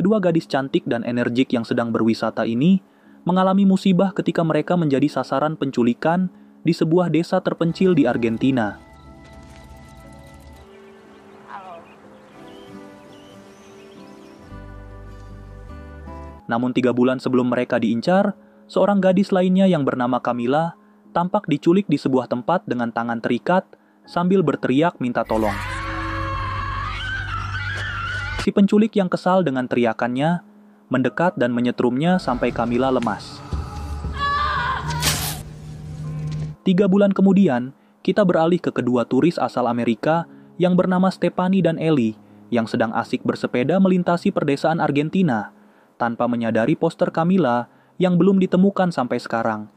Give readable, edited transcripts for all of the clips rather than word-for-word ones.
Kedua gadis cantik dan energik yang sedang berwisata ini mengalami musibah ketika mereka menjadi sasaran penculikan di sebuah desa terpencil di Argentina. Namun 3 bulan sebelum mereka diincar, seorang gadis lainnya yang bernama Camila tampak diculik di sebuah tempat dengan tangan terikat sambil berteriak minta tolong. Si penculik yang kesal dengan teriakannya mendekat dan menyetrumnya sampai Camila lemas. 3 bulan kemudian, kita beralih ke kedua turis asal Amerika yang bernama Stephanie dan Ellie yang sedang asik bersepeda melintasi perdesaan Argentina tanpa menyadari poster Camila yang belum ditemukan sampai sekarang.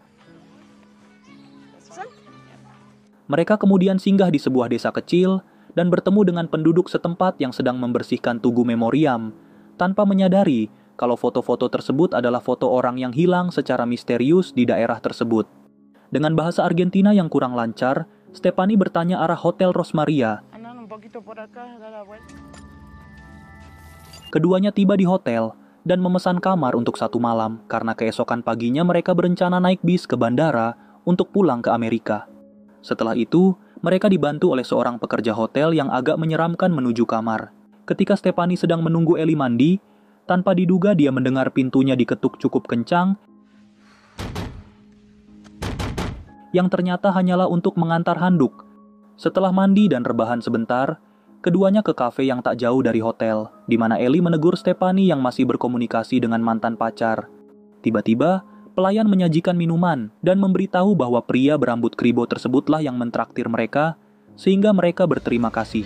Mereka kemudian singgah di sebuah desa kecil dan bertemu dengan penduduk setempat yang sedang membersihkan tugu memoriam, tanpa menyadari kalau foto-foto tersebut adalah foto orang yang hilang secara misterius di daerah tersebut. Dengan bahasa Argentina yang kurang lancar, Stephanie bertanya arah Hotel Rosmaria. Keduanya tiba di hotel dan memesan kamar untuk 1 malam karena keesokan paginya mereka berencana naik bis ke bandara untuk pulang ke Amerika. Setelah itu, mereka dibantu oleh seorang pekerja hotel yang agak menyeramkan menuju kamar. Ketika Stephanie sedang menunggu Ellie mandi, tanpa diduga dia mendengar pintunya diketuk cukup kencang, yang ternyata hanyalah untuk mengantar handuk. Setelah mandi dan rebahan sebentar, keduanya ke kafe yang tak jauh dari hotel, di mana Ellie menegur Stephanie yang masih berkomunikasi dengan mantan pacar. Tiba-tiba, pelayan menyajikan minuman dan memberitahu bahwa pria berambut kribo tersebutlah yang mentraktir mereka, sehingga mereka berterima kasih.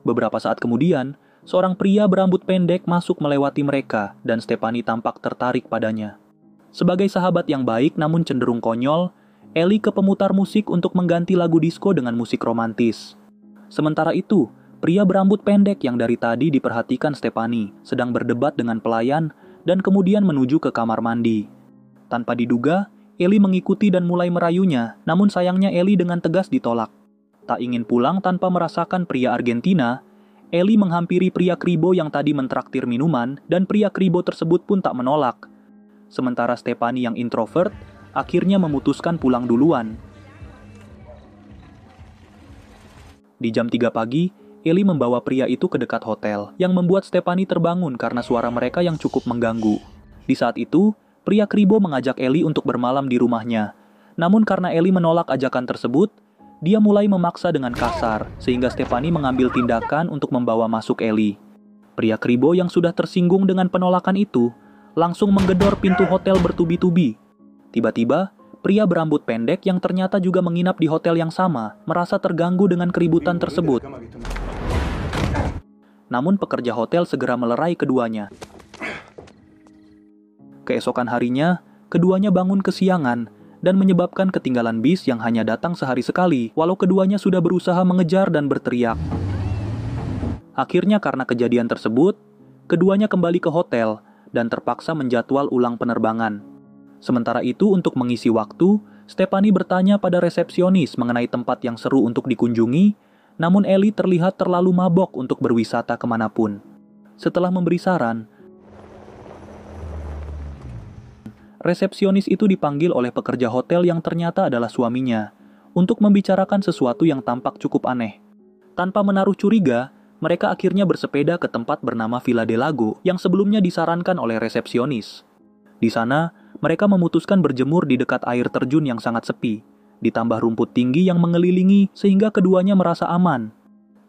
Beberapa saat kemudian, seorang pria berambut pendek masuk melewati mereka dan Stephanie tampak tertarik padanya. Sebagai sahabat yang baik namun cenderung konyol, Ellie ke pemutar musik untuk mengganti lagu disco dengan musik romantis. Sementara itu, pria berambut pendek yang dari tadi diperhatikan Stephanie sedang berdebat dengan pelayan dan kemudian menuju ke kamar mandi. Tanpa diduga, Ellie mengikuti dan mulai merayunya, namun sayangnya Ellie dengan tegas ditolak. Tak ingin pulang tanpa merasakan pria Argentina, Ellie menghampiri pria kribo yang tadi mentraktir minuman dan pria kribo tersebut pun tak menolak. Sementara Stephanie yang introvert akhirnya memutuskan pulang duluan. Di jam 3 pagi, Ellie membawa pria itu ke dekat hotel, yang membuat Stephanie terbangun karena suara mereka yang cukup mengganggu. Di saat itu, pria kribo mengajak Ellie untuk bermalam di rumahnya. Namun karena Ellie menolak ajakan tersebut, dia mulai memaksa dengan kasar, sehingga Stephanie mengambil tindakan untuk membawa masuk Ellie. Pria kribo yang sudah tersinggung dengan penolakan itu, langsung menggedor pintu hotel bertubi-tubi. Tiba-tiba, pria berambut pendek yang ternyata juga menginap di hotel yang sama, merasa terganggu dengan keributan tersebut. Namun pekerja hotel segera melerai keduanya. Keesokan harinya, keduanya bangun kesiangan dan menyebabkan ketinggalan bis yang hanya datang sehari sekali, walau keduanya sudah berusaha mengejar dan berteriak. Akhirnya karena kejadian tersebut, keduanya kembali ke hotel dan terpaksa menjadwal ulang penerbangan. Sementara itu, untuk mengisi waktu, Stephanie bertanya pada resepsionis mengenai tempat yang seru untuk dikunjungi, namun Ellie terlihat terlalu mabok untuk berwisata kemanapun. Setelah memberi saran, resepsionis itu dipanggil oleh pekerja hotel yang ternyata adalah suaminya, untuk membicarakan sesuatu yang tampak cukup aneh. Tanpa menaruh curiga, mereka akhirnya bersepeda ke tempat bernama Villa del Lago yang sebelumnya disarankan oleh resepsionis. Di sana, mereka memutuskan berjemur di dekat air terjun yang sangat sepi, ditambah rumput tinggi yang mengelilingi sehingga keduanya merasa aman.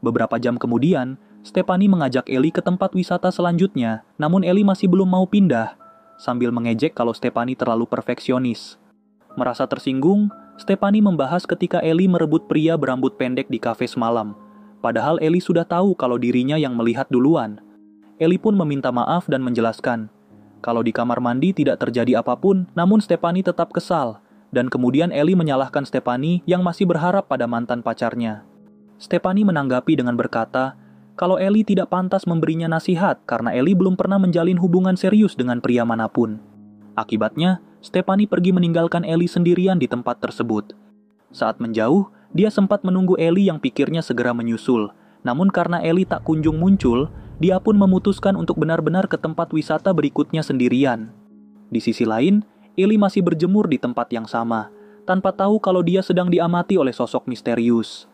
Beberapa jam kemudian, Stephanie mengajak Ellie ke tempat wisata selanjutnya, namun Ellie masih belum mau pindah, sambil mengejek kalau Stephanie terlalu perfeksionis. Merasa tersinggung, Stephanie membahas ketika Ellie merebut pria berambut pendek di kafe semalam. Padahal Ellie sudah tahu kalau dirinya yang melihat duluan. Ellie pun meminta maaf dan menjelaskan kalau di kamar mandi tidak terjadi apapun, namun Stephanie tetap kesal. Dan kemudian Ellie menyalahkan Stephanie yang masih berharap pada mantan pacarnya. Stephanie menanggapi dengan berkata kalau Ellie tidak pantas memberinya nasihat karena Ellie belum pernah menjalin hubungan serius dengan pria manapun. Akibatnya, Stephanie pergi meninggalkan Ellie sendirian di tempat tersebut. Saat menjauh, dia sempat menunggu Ellie yang pikirnya segera menyusul, Namun karena Ellie tak kunjung muncul, dia pun memutuskan untuk benar-benar ke tempat wisata berikutnya sendirian. Di sisi lain, Ellie masih berjemur di tempat yang sama, tanpa tahu kalau dia sedang diamati oleh sosok misterius.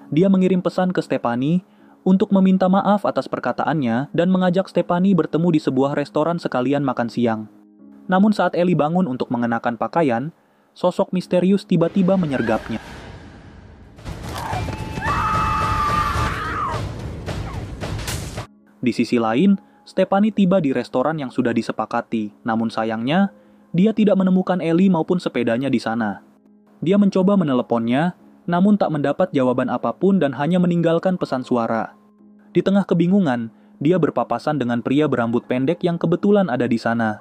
Dia mengirim pesan ke Stephanie untuk meminta maaf atas perkataannya dan mengajak Stephanie bertemu di sebuah restoran sekalian makan siang. Namun saat Ellie bangun untuk mengenakan pakaian, sosok misterius tiba-tiba menyergapnya. Di sisi lain, Stephanie tiba di restoran yang sudah disepakati, namun sayangnya, dia tidak menemukan Ellie maupun sepedanya di sana. Dia mencoba meneleponnya, namun tak mendapat jawaban apapun dan hanya meninggalkan pesan suara. Di tengah kebingungan, dia berpapasan dengan pria berambut pendek yang kebetulan ada di sana.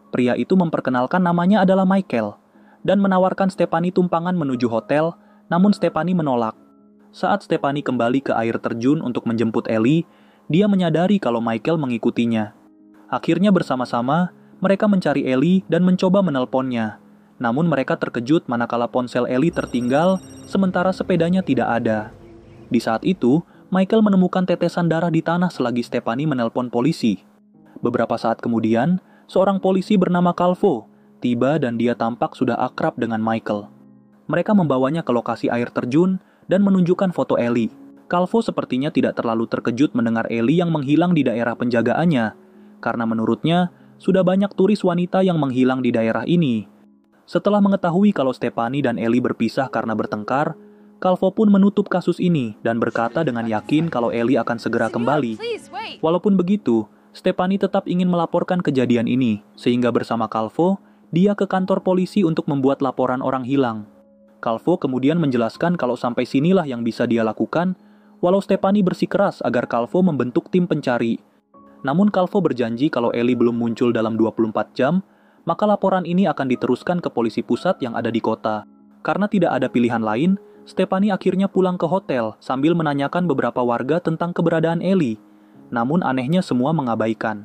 Pria itu memperkenalkan namanya adalah Michael, dan menawarkan Stephanie tumpangan menuju hotel, namun Stephanie menolak. Saat Stephanie kembali ke air terjun untuk menjemput Ellie, dia menyadari kalau Michael mengikutinya. Akhirnya bersama-sama, mereka mencari Ellie dan mencoba menelponnya. Namun mereka terkejut manakala ponsel Ellie tertinggal, sementara sepedanya tidak ada. Di saat itu, Michael menemukan tetesan darah di tanah selagi Stephanie menelpon polisi. Beberapa saat kemudian, seorang polisi bernama Calvo tiba dan dia tampak sudah akrab dengan Michael. Mereka membawanya ke lokasi air terjun dan menunjukkan foto Ellie. Calvo sepertinya tidak terlalu terkejut mendengar Ellie yang menghilang di daerah penjagaannya, karena menurutnya sudah banyak turis wanita yang menghilang di daerah ini. Setelah mengetahui kalau Stephanie dan Ellie berpisah karena bertengkar, Calvo pun menutup kasus ini dan berkata dengan yakin kalau Ellie akan segera kembali. Walaupun begitu, Stephanie tetap ingin melaporkan kejadian ini, sehingga bersama Calvo, dia ke kantor polisi untuk membuat laporan orang hilang. Calvo kemudian menjelaskan kalau sampai sinilah yang bisa dia lakukan, walau Stephanie bersikeras agar Calvo membentuk tim pencari. Namun Calvo berjanji kalau Ellie belum muncul dalam 24 jam, maka laporan ini akan diteruskan ke polisi pusat yang ada di kota. Karena tidak ada pilihan lain, Stephanie akhirnya pulang ke hotel sambil menanyakan beberapa warga tentang keberadaan Ellie. Namun anehnya semua mengabaikan.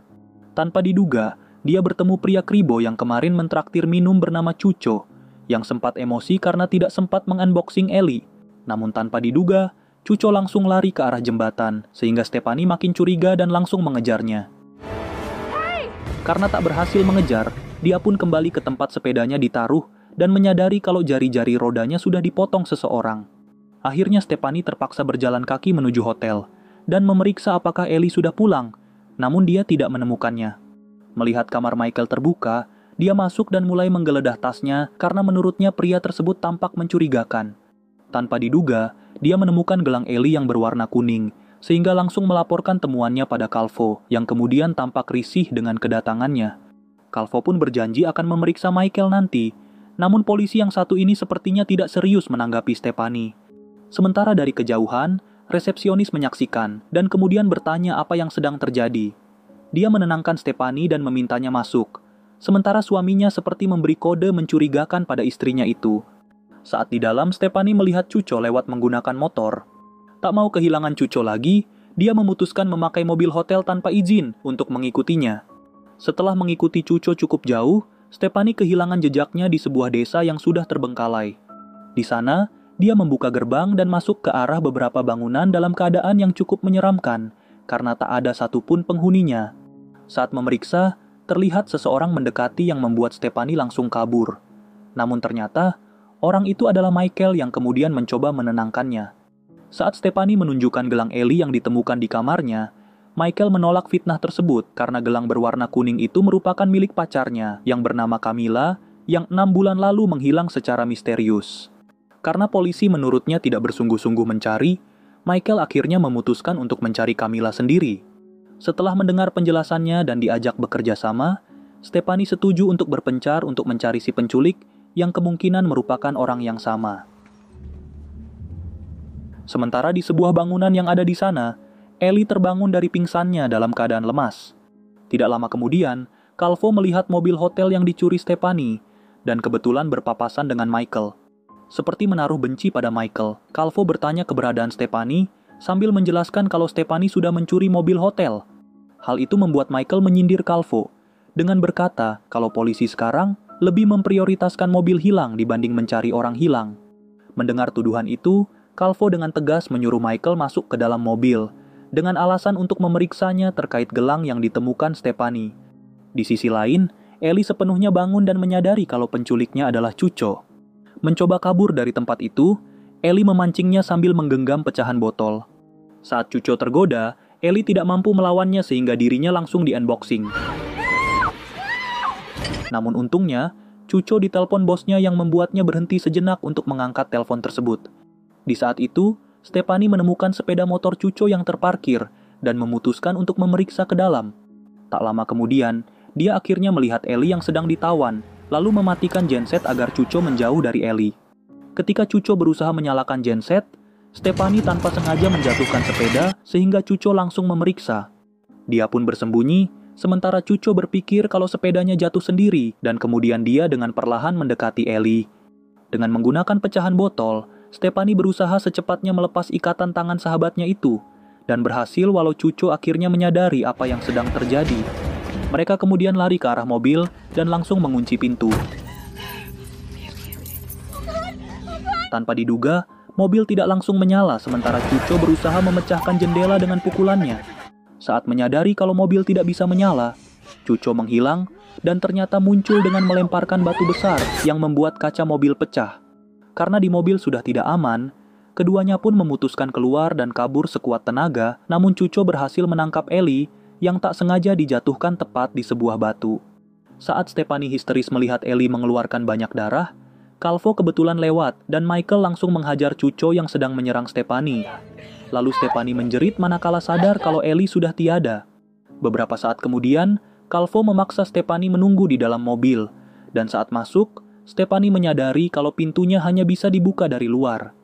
Tanpa diduga, dia bertemu pria kribo yang kemarin mentraktir minum bernama Cuco, yang sempat emosi karena tidak sempat mengunboxing Ellie. Namun tanpa diduga, Cuco langsung lari ke arah jembatan, sehingga Stephanie makin curiga dan langsung mengejarnya. Karena tak berhasil mengejar, dia pun kembali ke tempat sepedanya ditaruh dan menyadari kalau jari-jari rodanya sudah dipotong seseorang. Akhirnya Stephanie terpaksa berjalan kaki menuju hotel dan memeriksa apakah Ellie sudah pulang, namun dia tidak menemukannya. Melihat kamar Michael terbuka, dia masuk dan mulai menggeledah tasnya karena menurutnya pria tersebut tampak mencurigakan. Tanpa diduga, dia menemukan gelang Ellie yang berwarna kuning, sehingga langsung melaporkan temuannya pada Calvo, yang kemudian tampak risih dengan kedatangannya. Calvo pun berjanji akan memeriksa Michael nanti, namun polisi yang satu ini sepertinya tidak serius menanggapi Stephanie. Sementara dari kejauhan, resepsionis menyaksikan dan kemudian bertanya apa yang sedang terjadi. Dia menenangkan Stephanie dan memintanya masuk, sementara suaminya seperti memberi kode mencurigakan pada istrinya itu. Saat di dalam, Stephanie melihat Cuco lewat menggunakan motor. Tak mau kehilangan Cuco lagi, dia memutuskan memakai mobil hotel tanpa izin untuk mengikutinya. Setelah mengikuti Cuco cukup jauh, Stephanie kehilangan jejaknya di sebuah desa yang sudah terbengkalai. Di sana, dia membuka gerbang dan masuk ke arah beberapa bangunan dalam keadaan yang cukup menyeramkan, karena tak ada satupun penghuninya. Saat memeriksa, terlihat seseorang mendekati yang membuat Stephanie langsung kabur. Namun ternyata, orang itu adalah Michael yang kemudian mencoba menenangkannya. Saat Stephanie menunjukkan gelang Ellie yang ditemukan di kamarnya, Michael menolak fitnah tersebut karena gelang berwarna kuning itu merupakan milik pacarnya yang bernama Camilla yang 6 bulan lalu menghilang secara misterius. Karena polisi menurutnya tidak bersungguh-sungguh mencari, Michael akhirnya memutuskan untuk mencari Camilla sendiri. Setelah mendengar penjelasannya dan diajak bekerja sama, Stephanie setuju untuk berpencar untuk mencari si penculik yang kemungkinan merupakan orang yang sama. Sementara di sebuah bangunan yang ada di sana, Ellie terbangun dari pingsannya dalam keadaan lemas. Tidak lama kemudian, Calvo melihat mobil hotel yang dicuri Stephanie dan kebetulan berpapasan dengan Michael. Seperti menaruh benci pada Michael, Calvo bertanya keberadaan Stephanie sambil menjelaskan kalau Stephanie sudah mencuri mobil hotel. Hal itu membuat Michael menyindir Calvo dengan berkata kalau polisi sekarang lebih memprioritaskan mobil hilang dibanding mencari orang hilang. Mendengar tuduhan itu, Calvo dengan tegas menyuruh Michael masuk ke dalam mobil, dengan alasan untuk memeriksanya terkait gelang yang ditemukan Stephanie. Di sisi lain, Ellie sepenuhnya bangun dan menyadari kalau penculiknya adalah Cuco. Mencoba kabur dari tempat itu, Ellie memancingnya sambil menggenggam pecahan botol. Saat Cuco tergoda, Ellie tidak mampu melawannya sehingga dirinya langsung di-unboxing. Namun untungnya, Cuco ditelepon bosnya yang membuatnya berhenti sejenak untuk mengangkat telepon tersebut. Di saat itu, Stephanie menemukan sepeda motor Cuco yang terparkir dan memutuskan untuk memeriksa ke dalam. Tak lama kemudian, dia akhirnya melihat Ellie yang sedang ditawan, lalu mematikan genset agar Cuco menjauh dari Ellie. Ketika Cuco berusaha menyalakan genset, Stephanie tanpa sengaja menjatuhkan sepeda sehingga Cuco langsung memeriksa. Dia pun bersembunyi, sementara Cuco berpikir kalau sepedanya jatuh sendiri dan kemudian dia dengan perlahan mendekati Ellie. Dengan menggunakan pecahan botol, Stephanie berusaha secepatnya melepas ikatan tangan sahabatnya itu, dan berhasil walau Cuco akhirnya menyadari apa yang sedang terjadi. Mereka kemudian lari ke arah mobil dan langsung mengunci pintu. Tanpa diduga, mobil tidak langsung menyala sementara Cuco berusaha memecahkan jendela dengan pukulannya. Saat menyadari kalau mobil tidak bisa menyala, Cuco menghilang dan ternyata muncul dengan melemparkan batu besar yang membuat kaca mobil pecah. Karena di mobil sudah tidak aman, keduanya pun memutuskan keluar dan kabur sekuat tenaga, namun Cuco berhasil menangkap Ellie yang tak sengaja dijatuhkan tepat di sebuah batu. Saat Stephanie histeris melihat Ellie mengeluarkan banyak darah, Calvo kebetulan lewat dan Michael langsung menghajar Cuco yang sedang menyerang Stephanie. Lalu Stephanie menjerit manakala sadar kalau Ellie sudah tiada. Beberapa saat kemudian, Calvo memaksa Stephanie menunggu di dalam mobil, dan saat masuk, Stephanie menyadari kalau pintunya hanya bisa dibuka dari luar.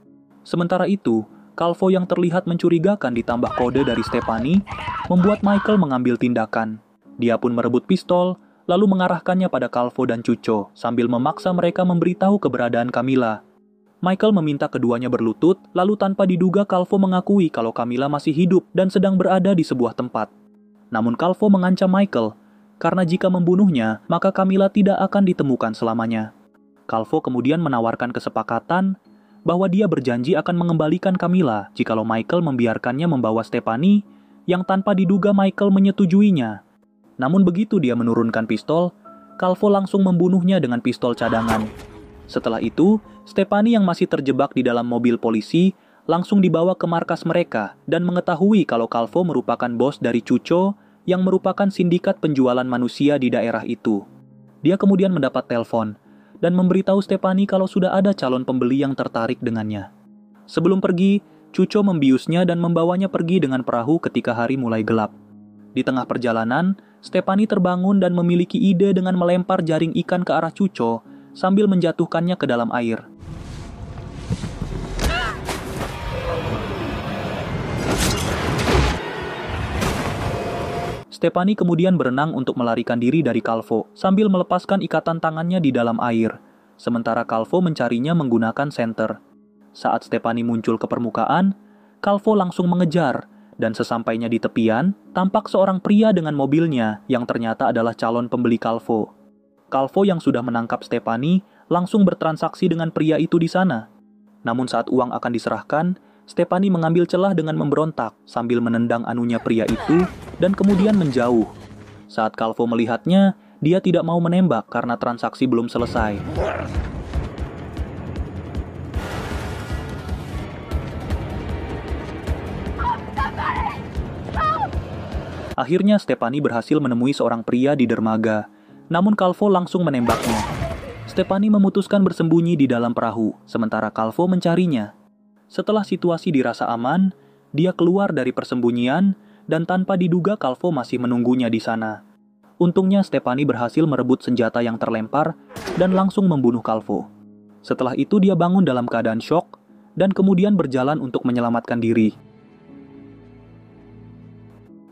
Sementara itu, Calvo yang terlihat mencurigakan ditambah kode dari Stephanie, membuat Michael mengambil tindakan. Dia pun merebut pistol, lalu mengarahkannya pada Calvo dan Cuco, sambil memaksa mereka memberitahu keberadaan Camila. Michael meminta keduanya berlutut, lalu tanpa diduga Calvo mengakui kalau Camila masih hidup dan sedang berada di sebuah tempat. Namun Calvo mengancam Michael, karena jika membunuhnya, maka Camila tidak akan ditemukan selamanya. Calvo kemudian menawarkan kesepakatan bahwa dia berjanji akan mengembalikan Camila jikalau Michael membiarkannya membawa Stephanie, yang tanpa diduga Michael menyetujuinya. Namun begitu dia menurunkan pistol, Calvo langsung membunuhnya dengan pistol cadangan. Setelah itu, Stephanie yang masih terjebak di dalam mobil polisi langsung dibawa ke markas mereka dan mengetahui kalau Calvo merupakan bos dari Cuco yang merupakan sindikat penjualan manusia di daerah itu. Dia kemudian mendapat telepon dan memberitahu Stephanie kalau sudah ada calon pembeli yang tertarik dengannya. Sebelum pergi, Cuco membiusnya dan membawanya pergi dengan perahu ketika hari mulai gelap. Di tengah perjalanan, Stephanie terbangun dan memiliki ide dengan melempar jaring ikan ke arah Cuco sambil menjatuhkannya ke dalam air. Stephanie kemudian berenang untuk melarikan diri dari Calvo sambil melepaskan ikatan tangannya di dalam air, sementara Calvo mencarinya menggunakan senter. Saat Stephanie muncul ke permukaan, Calvo langsung mengejar, dan sesampainya di tepian, tampak seorang pria dengan mobilnya yang ternyata adalah calon pembeli Calvo. Calvo yang sudah menangkap Stephanie langsung bertransaksi dengan pria itu di sana. Namun saat uang akan diserahkan, Stephanie mengambil celah dengan memberontak sambil menendang anunya pria itu dan kemudian menjauh. Saat Calvo melihatnya, dia tidak mau menembak karena transaksi belum selesai. Akhirnya Stephanie berhasil menemui seorang pria di dermaga, namun Calvo langsung menembaknya. Stephanie memutuskan bersembunyi di dalam perahu, sementara Calvo mencarinya. Setelah situasi dirasa aman, dia keluar dari persembunyian dan tanpa diduga Calvo masih menunggunya di sana. Untungnya Stephanie berhasil merebut senjata yang terlempar dan langsung membunuh Calvo. Setelah itu dia bangun dalam keadaan syok dan kemudian berjalan untuk menyelamatkan diri.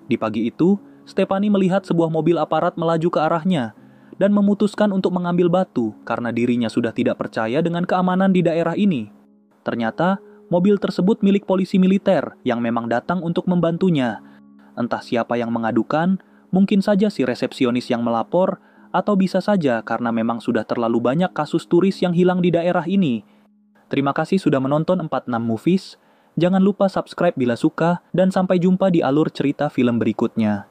Di pagi itu, Stephanie melihat sebuah mobil aparat melaju ke arahnya dan memutuskan untuk mengambil batu karena dirinya sudah tidak percaya dengan keamanan di daerah ini. Ternyata, mobil tersebut milik polisi militer yang memang datang untuk membantunya. Entah siapa yang mengadukan, mungkin saja si resepsionis yang melapor, atau bisa saja karena memang sudah terlalu banyak kasus turis yang hilang di daerah ini. Terima kasih sudah menonton 46 Movies. Jangan lupa subscribe bila suka, dan sampai jumpa di alur cerita film berikutnya.